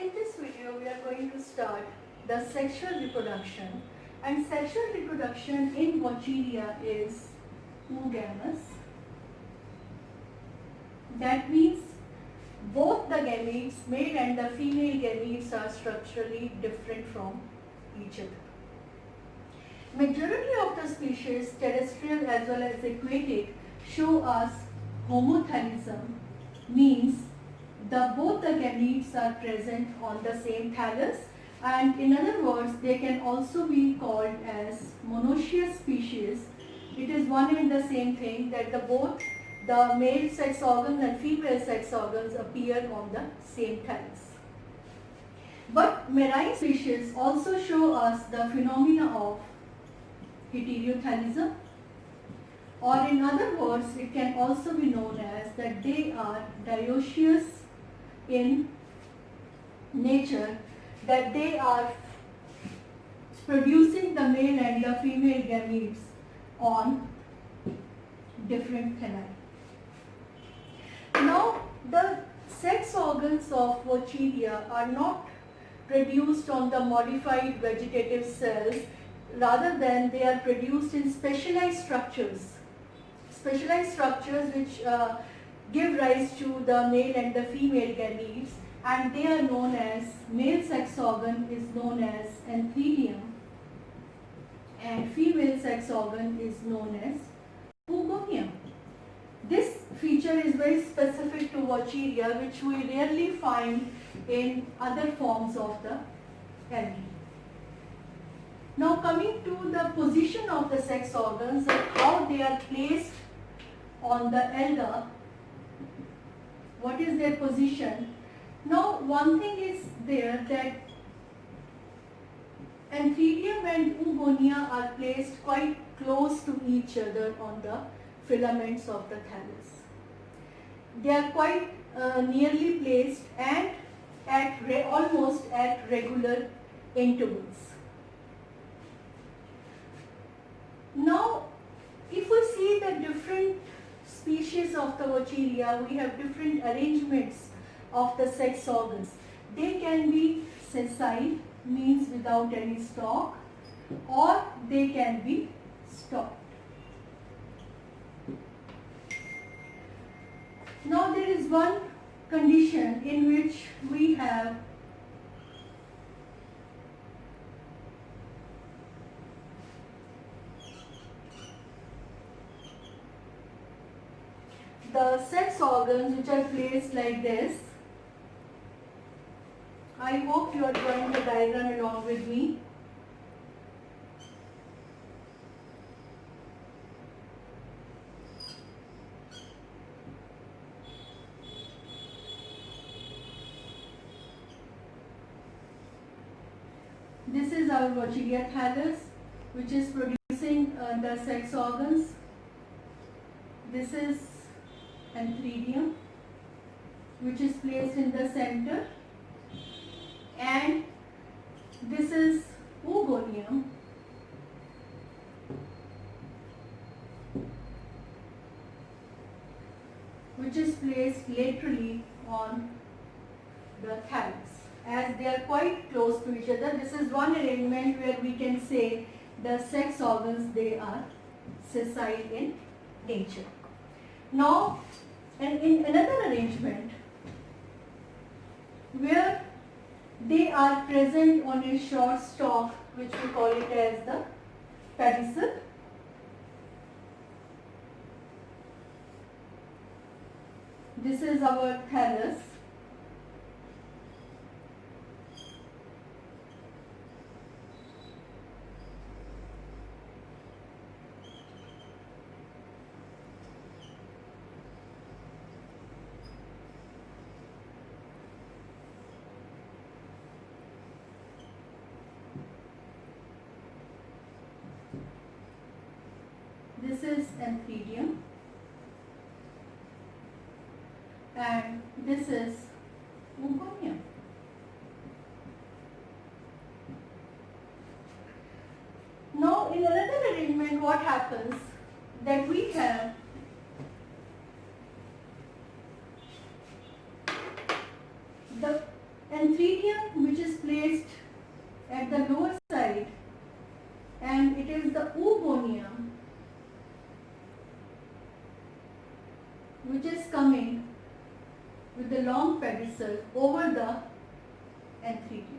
in this video we are going to start the sexual reproduction, and sexual reproduction in Vaucheria is oogamous. That means both the gametes, male and the female gametes, are structurally different from each other. Majority of the species, terrestrial as well as aquatic, show us homothelism, means both the gametes are present on the same thallus, and in other words they can also be called as monoecious species. It is one and the same thing that both the male sex organs and female sex organs appear on the same thallus. But marine species also show us the phenomena of heterothelism, or in other words it can also be known as that they are dioecious in nature, that they are producing the male and the female gametes on different thalli. Now the sex organs of Vaucheria are not produced on the modified vegetative cells, rather than they are produced in specialized structures which give rise to the male and the female gametes, and they are known as, male sex organ is known as anthedium and female sex organ is known as oogonium. This feature is very specific to Vaucheria, which we rarely find in other forms of the algae. Now coming to the position of the sex organs and how they are placed on the alga, what is their position? Now one thing is there that anthedium and oogonia are placed quite close to each other on the filaments of the thallus. They are quite nearly placed and almost at regular intervals. Now if we see the different species of the Vaucheria, we have different arrangements of the sex organs. They can be sessile, means without any stalk, or they can be stalked. Now there is one condition in which we have the sex organs which are placed like this. I hope you are drawing the diagram along with me. This is our Vaucheria thallus, which is producing the sex organs. This is anthedium, which is placed in the center, and this is oogonium, which is placed laterally on the thallus. As they are quite close to each other, this is one arrangement where we can say the sex organs, they are sessile in nature. Now, and in another arrangement where they are present on a short stalk, which we call it as the pedicel. This is our thallus. This is anthedium and this is oogonium. Now in another arrangement what happens that we have the antheridium which is placed at the lower side, and it is the oogonium which is coming with the long pedicel over the antheridium.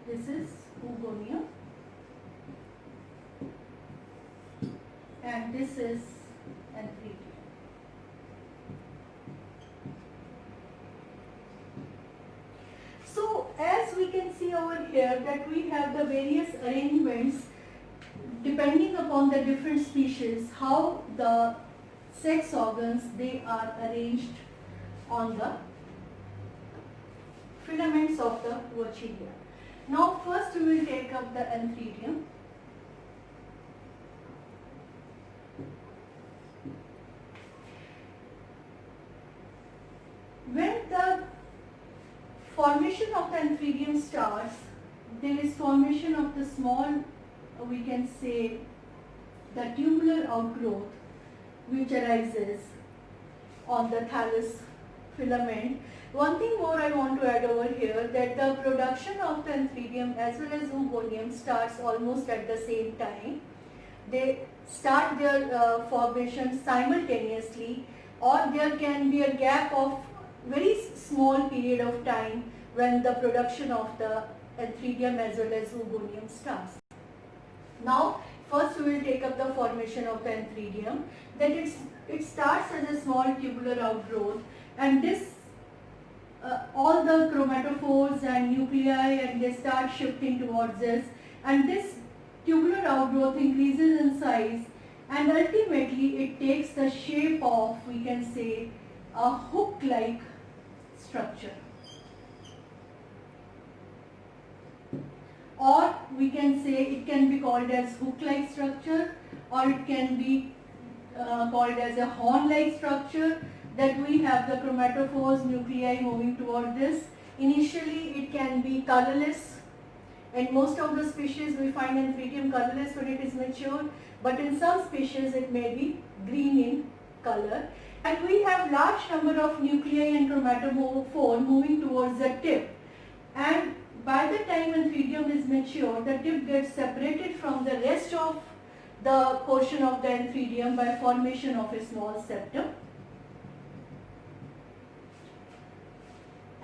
This is oogonium and this is antheridium. So as we can see over here that we have the various arrangements depending upon the different species, how the sex organs they are arranged on the filaments of the Wortschia. Now first we will take up the antheridium. When the formation of the antheridium starts, there is formation of the small, we can say, the tubular outgrowth which arises on the thallus filament. One thing more I want to add over here, that the production of the antheridium as well as oogonium starts almost at the same time. They start their formation simultaneously, or there can be a gap of very small period of time when the production of the antheridium as well as oogonium starts. Now first we will take up the formation of the antheridium. That it starts as a small tubular outgrowth, and this all the chromatophores and nuclei, and they start shifting towards this, and this tubular outgrowth increases in size, and ultimately it takes the shape of, we can say, a hook-like structure, or we can say it can be called as hook-like structure, or it can be called as a horn-like structure, that we have the chromatophores, nuclei moving toward this. Initially it can be colorless, and most of the species we find antheridium colorless when it is mature, but in some species it may be green in color. And we have large number of nuclei and chromatophore moving towards the tip, and by the time antheridium is mature, the tip gets separated from the rest of the portion of the antheridium by formation of a small septum.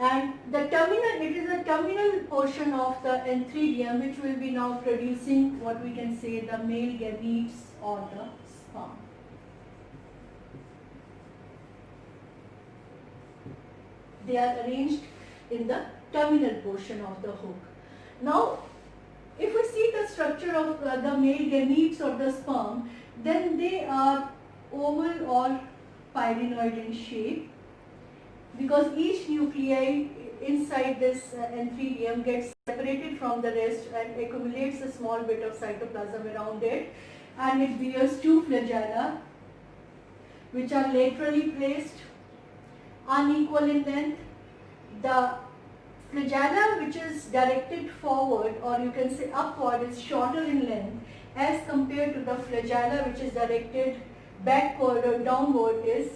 And the terminal, it is a terminal portion of the antheridium which will be now producing what we can say the male gametes or the sperm. They are arranged in the terminal portion of the hook. Now, if we see the structure of the male gametes or the sperm, then they are oval or pyrenoid in shape, because each nuclei inside this antheridium gets separated from the rest and accumulates a small bit of cytoplasm around it, and it bears two flagella which are laterally placed, unequal in length. The flagella which is directed forward, or you can say upward, is shorter in length as compared to the flagella which is directed backward or downward is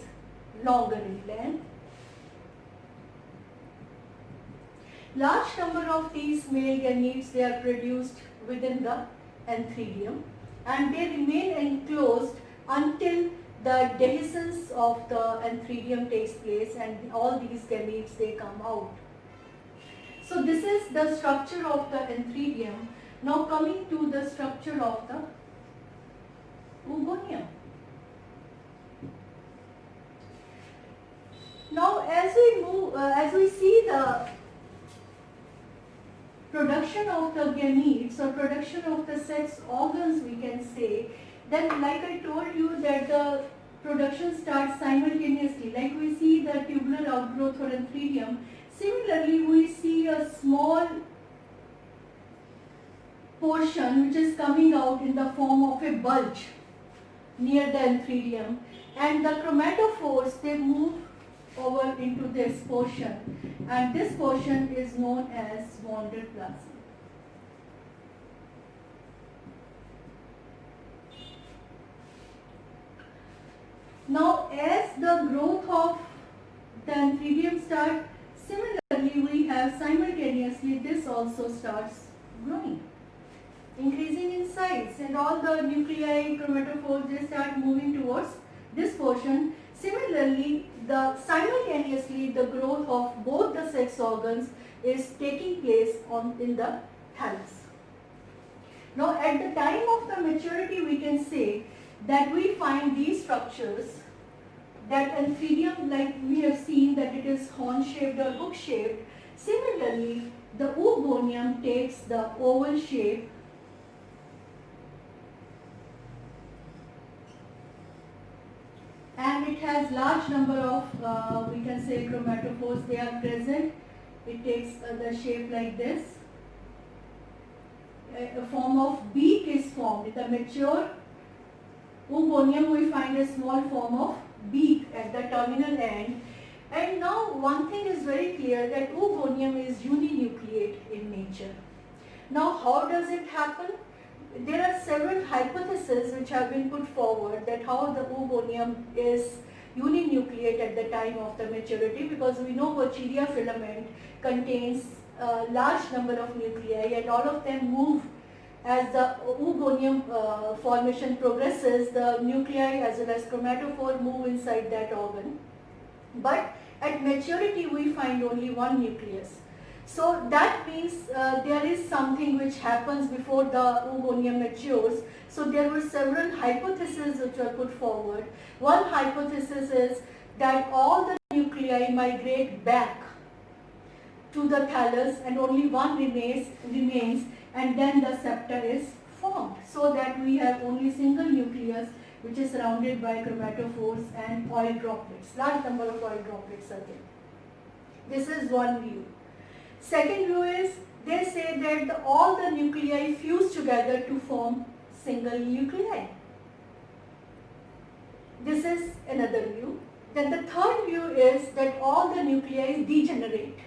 longer in length. Large number of these male gametes, they are produced within the antheridium, and they remain enclosed until the dehiscence of the antheridium takes place, and all these gametes they come out. So this is the structure of the antheridium. Now coming to the structure of the oogonium. Now as we see the production of the gametes or production of the sex organs, we can say, then like I told you that the production starts simultaneously. Like we see the tubular outgrowth for antheridium, similarly we see a small portion which is coming out in the form of a bulge near the antheridium, and the chromatophores, they move over into this portion, and this portion is known as wanderplasm. Now as the growth of the antheridium starts, similarly we have simultaneously this also starts growing, increasing in size, and all the nuclei, chromatophores, they start moving towards this portion. Similarly, simultaneously the growth of both the sex organs is taking place in the thallus. Now at the time of the maturity we can say that we find these structures, that antheridium, like we have seen that it is horn shaped or hook shaped. Similarly, the oogonium takes the oval shape and it has large number of we can say chromatophores, they are present. It takes the shape like this. A form of beak is formed. In the mature oogonium we find a small form of beak at the terminal end. And now one thing is very clear, that oogonium is uninucleate in nature. Now how does it happen? There are several hypotheses which have been put forward that how the oogonium is uninucleate at the time of the maturity, because we know Burchidia filament contains a large number of nuclei and all of them move as the oogonium formation progresses. The nuclei as well as chromatophore move inside that organ, but at maturity we find only one nucleus. So that means there is something which happens before the oogonium matures. So there were several hypotheses which were put forward. One hypothesis is that all the nuclei migrate back to the thallus and only one remains, and then the septa is formed, so that we have only single nucleus which is surrounded by chromatophores and oil droplets. Large number of oil droplets are there. This is one view. Second view is, they say that all the nuclei fuse together to form single nuclei. This is another view. Then the third view is that all the nuclei degenerate.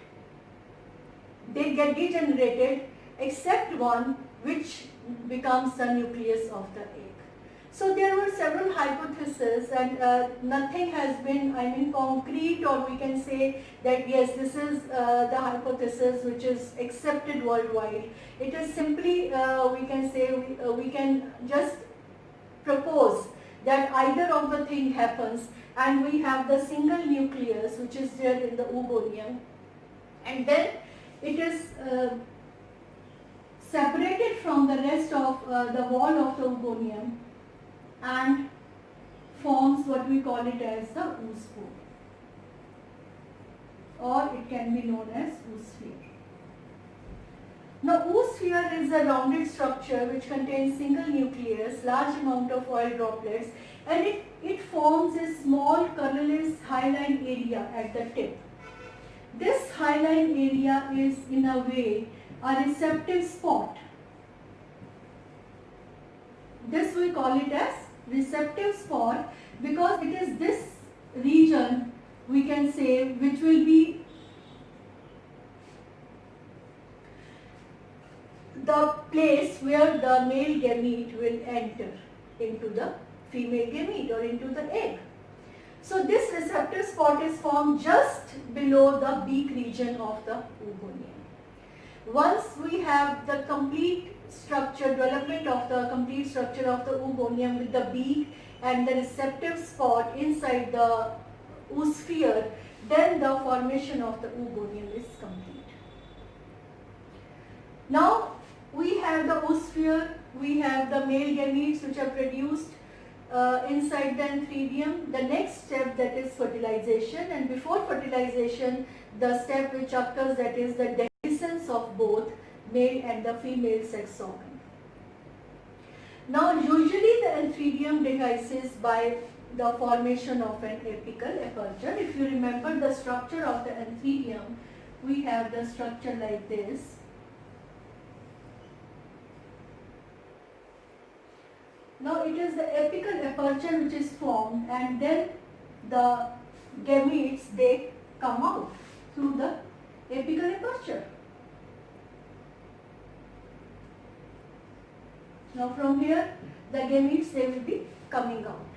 They get degenerated except one, which becomes the nucleus of the egg. So there were several hypotheses, and nothing has been, concrete, or we can say that yes, this is the hypothesis which is accepted worldwide. It is simply, we can say, we can just propose that either of the thing happens, and we have the single nucleus which is there in the oogonium, and then it is separated from the rest of the wall of the oogonium and forms what we call it as the oospore, or it can be known as oosphere. Now oosphere is a rounded structure which contains single nucleus, large amount of oil droplets, and it forms a small colorless hyaline area at the tip. This hyaline area is in a way a receptive spot. This we call it as receptive spot because it is this region, we can say, which will be the place where the male gamete will enter into the female gamete or into the egg. So this receptive spot is formed just below the beak region of the oogonium. Once we have the complete structure, development of the complete structure of the oogonium with the beak and the receptive spot inside the oosphere, then the formation of the oogonium is complete. Now we have the oosphere, we have the male gametes which are produced inside the antheridium. The next step, that is fertilization, and before fertilization the step which occurs, that is the dehiscence of both male and the female sex organ. Now usually the antheridium dehisces by the formation of an apical aperture. If you remember the structure of the antheridium, we have the structure like this. Now it is the apical aperture which is formed, and then the gametes, they come out through the apical aperture. Now from here the gametes, they will be coming out.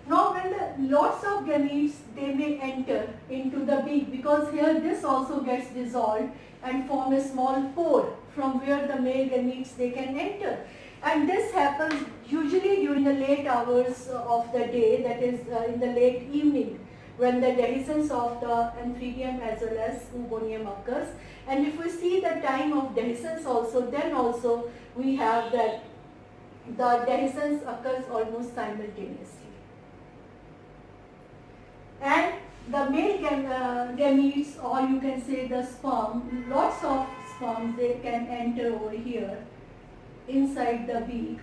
Now when when the lots of gametes, they may enter into the beak, because here this also gets dissolved and form a small pore from where the male gametes, they can enter. And this happens usually during the late hours of the day, that is in the late evening, when the dehiscence of the Antheridium as well as Oogonium occurs. And if we see the time of dehiscence also, then also we have that the dehiscence occurs almost simultaneously. And the male gametes, or you can say the sperm, lots of sperms, they can enter over here inside the beak.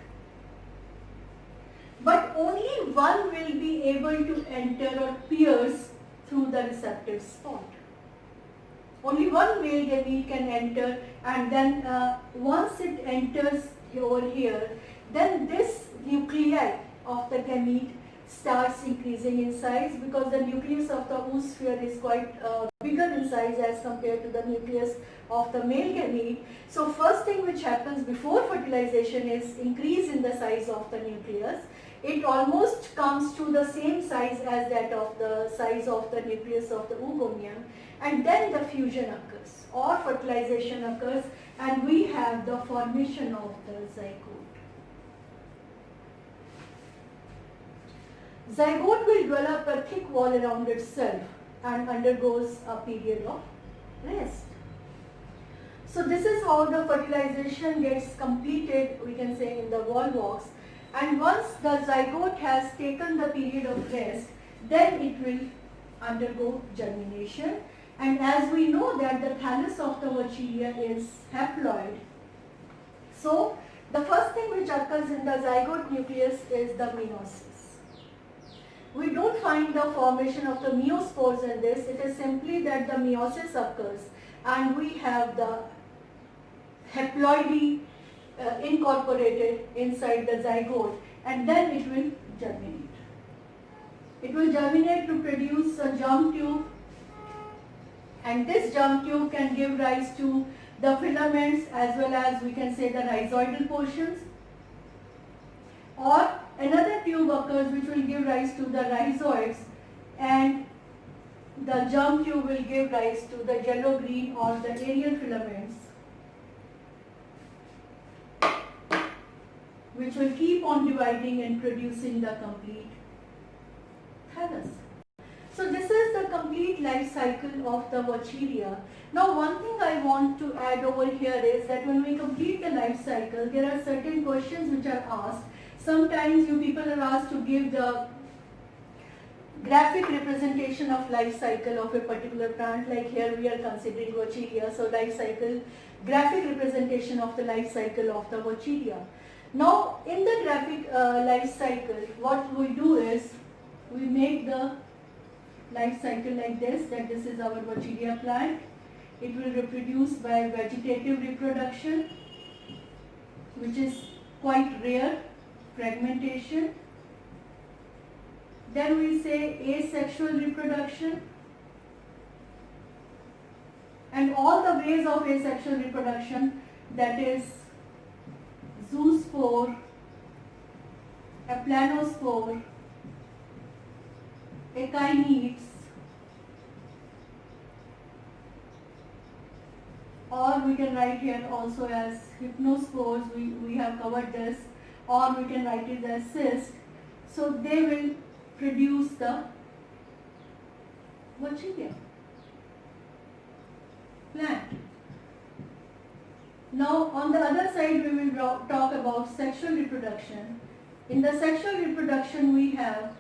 But only one will be able to enter or pierce through the receptive spot. Only one male gamete can enter, and then once it enters over here, then this nuclei of the gamete starts increasing in size, because the nucleus of the oosphere is quite bigger in size as compared to the nucleus of the male gamete. So first thing which happens before fertilization is increase in the size of the nucleus. It almost comes to the same size as that of the size of the nucleus of the oogonium, and then the fusion occurs or fertilization occurs, and we have the formation of the zygote. Zygote will develop a thick wall around itself and undergoes a period of rest. So this is how the fertilization gets completed, we can say, in the volvox. And once the zygote has taken the period of rest, then it will undergo germination. And as we know that the thallus of the Vachyria is haploid, so the first thing which occurs in the zygote nucleus is the meiosis. We don't find the formation of the meiospores in this, it is simply that the meiosis occurs and we have the haploidy incorporated inside the zygote, and then it will germinate. It will germinate to produce a germ tube, and this germ tube can give rise to the filaments as well as, we can say, the rhizoidal portions. Or another tube occurs which will give rise to the rhizoids, and the germ tube will give rise to the yellow-green or the aerial filaments, which will keep on dividing and producing the complete thallus. So this is the complete life cycle of the Vachyria. Now one thing I want to add over here is that when we complete the life cycle, there are certain questions which are asked. Sometimes you people are asked to give the graphic representation of life cycle of a particular plant, like here we are considering Vachyria, so life cycle, graphic representation of the life cycle of the Vachyria. Now in the graphic life cycle, what we do is we make the life cycle like this, that this is our Vachyria plant. It will reproduce by vegetative reproduction, which is quite rare, fragmentation. Then we say asexual reproduction, and all the ways of asexual reproduction, that is zoospore, aplanospore, echinids, or we can write here also as hypnospores, we have covered this, or we can write it as cyst. So they will produce the Vachyria plant. Now on the other side we will talk about sexual reproduction. In the sexual reproduction we have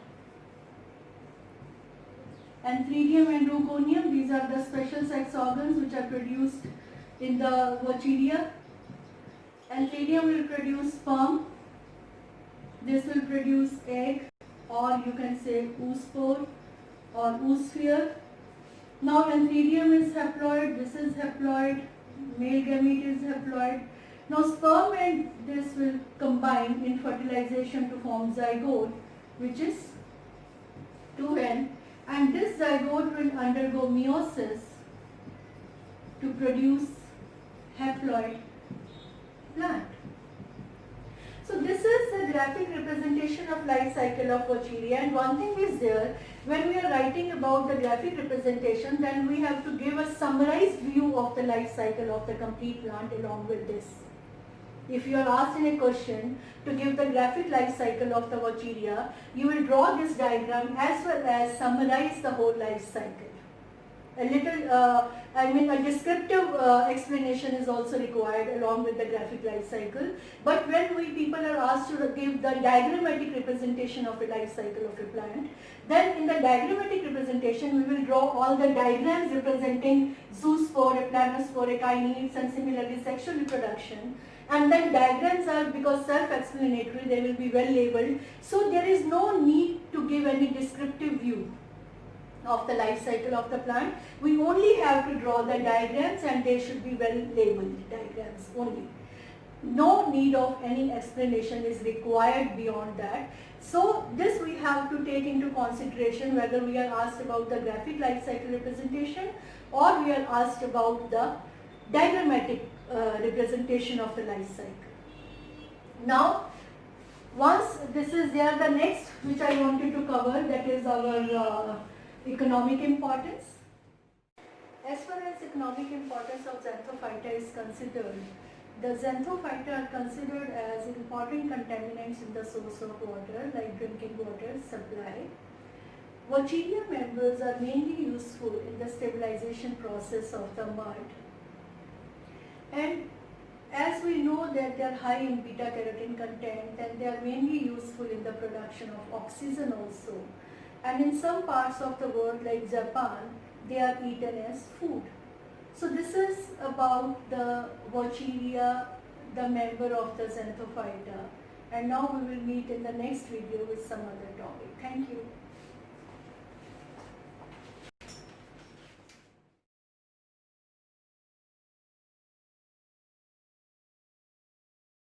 Antheridium and Oogonium. These are the special sex organs which are produced in the Vachyria. Antheridium will produce sperm. This will produce egg, or you can say oospore or oosphere. Now Antheridium is haploid, this is haploid, male gamete is haploid. Now sperm and this will combine in fertilization to form zygote, which is 2N, and this zygote will undergo meiosis to produce haploid plant. So this is the graphic representation of life cycle of Vaucheria, and one thing is there, when we are writing about the graphic representation, then we have to give a summarized view of the life cycle of the complete plant along with this. If you are asked in a question to give the graphic life cycle of the Vaucheria, you will draw this diagram as well as summarize the whole life cycle. A little, a descriptive explanation is also required along with the graphic life cycle. But when people are asked to give the diagrammatic representation of a life cycle of a plant, then in the diagrammatic representation we will draw all the diagrams representing zoospore, planospore, kinetics, and similarly sexual reproduction. And then diagrams are, because self-explanatory, they will be well labeled. So there is no need to give any descriptive view of the life cycle of the plant. We only have to draw the diagrams, and they should be well labeled diagrams only. No need of any explanation is required beyond that. So this we have to take into consideration whether we are asked about the graphic life cycle representation or we are asked about the diagrammatic representation of the life cycle. Now, once this is there, the next which I wanted to cover, that is our economic importance. As far as economic importance of Xanthophyta is considered, the Xanthophyta are considered as important contaminants in the source of water, like drinking water supply. Vaucheria members are mainly useful in the stabilization process of the mud. And as we know that they are high in beta carotene content, and they are mainly useful in the production of oxygen also. And in some parts of the world like Japan, they are eaten as food. So this is about the Vaucheria, the member of the Xanthophyta. And now we will meet in the next video with some other topic. Thank you.